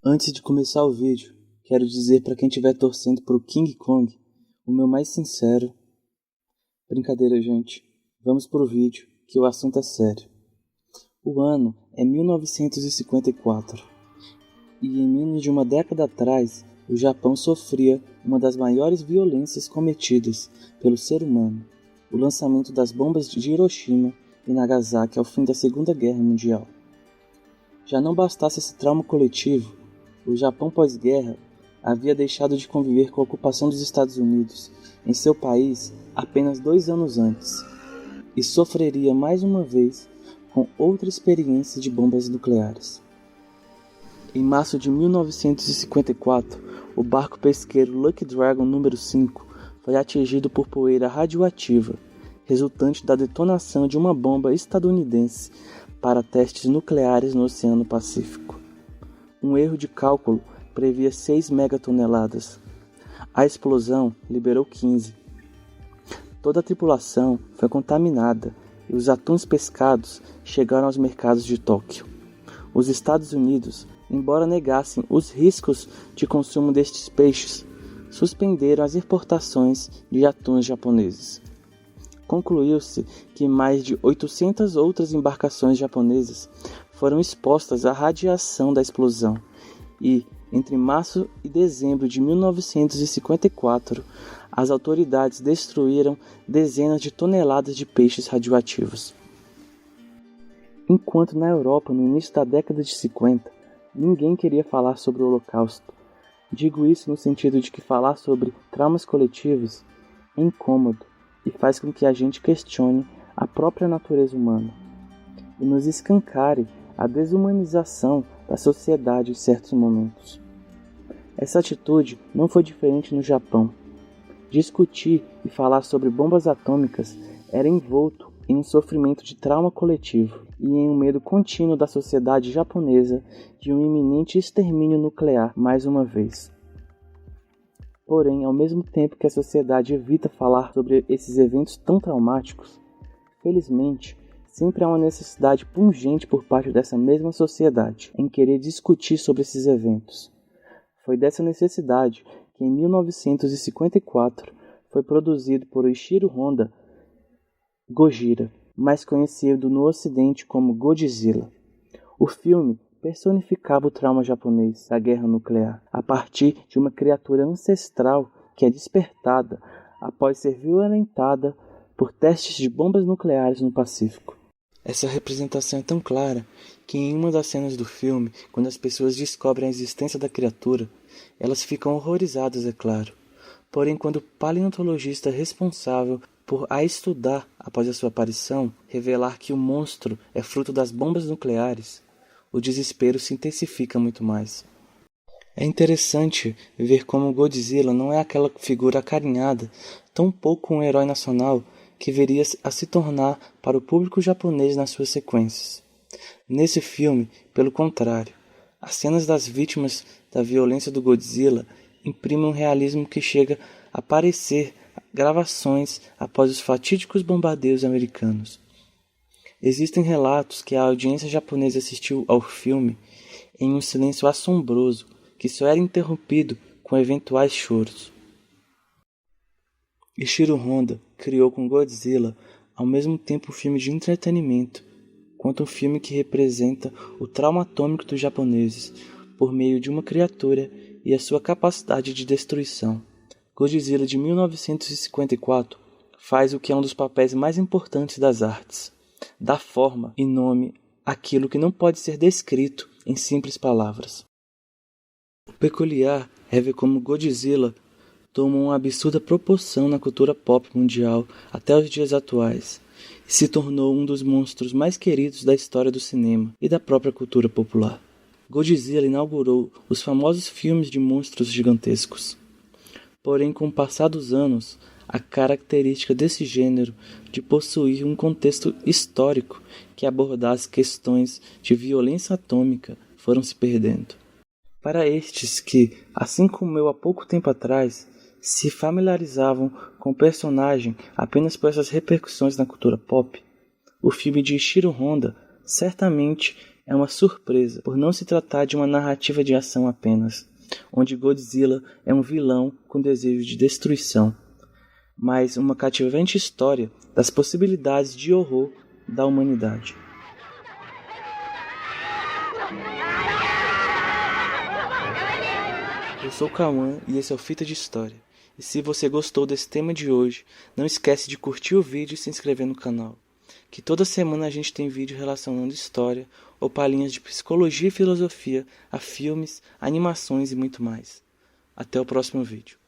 Antes de começar o vídeo, quero dizer para quem estiver torcendo pro King Kong, o meu mais sincero... Brincadeira, gente. Vamos pro vídeo, que o assunto é sério. O ano é 1954, e em menos de uma década atrás, o Japão sofria uma das maiores violências cometidas pelo ser humano, o lançamento das bombas de Hiroshima e Nagasaki ao fim da Segunda Guerra Mundial. Já não bastasse esse trauma coletivo, o Japão pós-guerra havia deixado de conviver com a ocupação dos Estados Unidos em seu país apenas 2 anos antes, e sofreria mais uma vez com outra experiência de bombas nucleares. Em março de 1954, o barco pesqueiro Lucky Dragon número 5 foi atingido por poeira radioativa, resultante da detonação de uma bomba estadunidense para testes nucleares no Oceano Pacífico. Um erro de cálculo previa 6 megatoneladas. A explosão liberou 15. Toda a tripulação foi contaminada e os atuns pescados chegaram aos mercados de Tóquio. Os Estados Unidos, embora negassem os riscos de consumo destes peixes, suspenderam as importações de atuns japoneses. Concluiu-se que mais de 800 outras embarcações japonesas foram expostas à radiação da explosão e, entre março e dezembro de 1954, as autoridades destruíram dezenas de toneladas de peixes radioativos. Enquanto na Europa, no início da década de 50, ninguém queria falar sobre o Holocausto. Digo isso no sentido de que falar sobre traumas coletivos é incômodo e faz com que a gente questione a própria natureza humana e nos escancare a desumanização da sociedade em certos momentos. Essa atitude não foi diferente no Japão. Discutir e falar sobre bombas atômicas era envolto em um sofrimento de trauma coletivo e em um medo contínuo da sociedade japonesa de um iminente extermínio nuclear mais uma vez. Porém, ao mesmo tempo que a sociedade evita falar sobre esses eventos tão traumáticos, felizmente, sempre há uma necessidade pungente por parte dessa mesma sociedade em querer discutir sobre esses eventos. Foi dessa necessidade que em 1954 foi produzido por Ishiro Honda Gojira, mais conhecido no ocidente como Godzilla. O filme personificava o trauma japonês da guerra nuclear, a partir de uma criatura ancestral que é despertada após ser violentada por testes de bombas nucleares no Pacífico. Essa representação é tão clara que em uma das cenas do filme, quando as pessoas descobrem a existência da criatura, elas ficam horrorizadas, é claro. Porém, quando o paleontologista responsável por a estudar após a sua aparição revelar que o monstro é fruto das bombas nucleares, o desespero se intensifica muito mais. É interessante ver como Godzilla não é aquela figura acarinhada, tampouco um herói nacional que viria a se tornar para o público japonês nas suas sequências. Nesse filme, pelo contrário, as cenas das vítimas da violência do Godzilla imprimem um realismo que chega a parecer gravações após os fatídicos bombardeios americanos. Existem relatos que a audiência japonesa assistiu ao filme em um silêncio assombroso que só era interrompido com eventuais choros. Ishiro Honda criou com Godzilla ao mesmo tempo um filme de entretenimento, quanto um filme que representa o trauma atômico dos japoneses por meio de uma criatura e a sua capacidade de destruição. Godzilla de 1954 faz o que é um dos papéis mais importantes das artes. Dá forma e nome àquilo que não pode ser descrito em simples palavras. O peculiar é ver como Godzilla toma uma absurda proporção na cultura pop mundial até os dias atuais e se tornou um dos monstros mais queridos da história do cinema e da própria cultura popular. Godzilla inaugurou os famosos filmes de monstros gigantescos. Porém, com o passar dos anos, a característica desse gênero de possuir um contexto histórico que abordasse questões de violência atômica foram se perdendo. Para estes que, assim como eu há pouco tempo atrás, se familiarizavam com o personagem apenas por essas repercussões na cultura pop, o filme de Ishiro Honda certamente é uma surpresa por não se tratar de uma narrativa de ação apenas, onde Godzilla é um vilão com desejo de destruição, mas uma cativante história das possibilidades de horror da humanidade. Eu sou o Cauã e esse é o Fita de História. E se você gostou desse tema de hoje, não esquece de curtir o vídeo e se inscrever no canal. Que toda semana a gente tem vídeo relacionando história ou palhinhas de psicologia e filosofia a filmes, animações e muito mais. Até o próximo vídeo.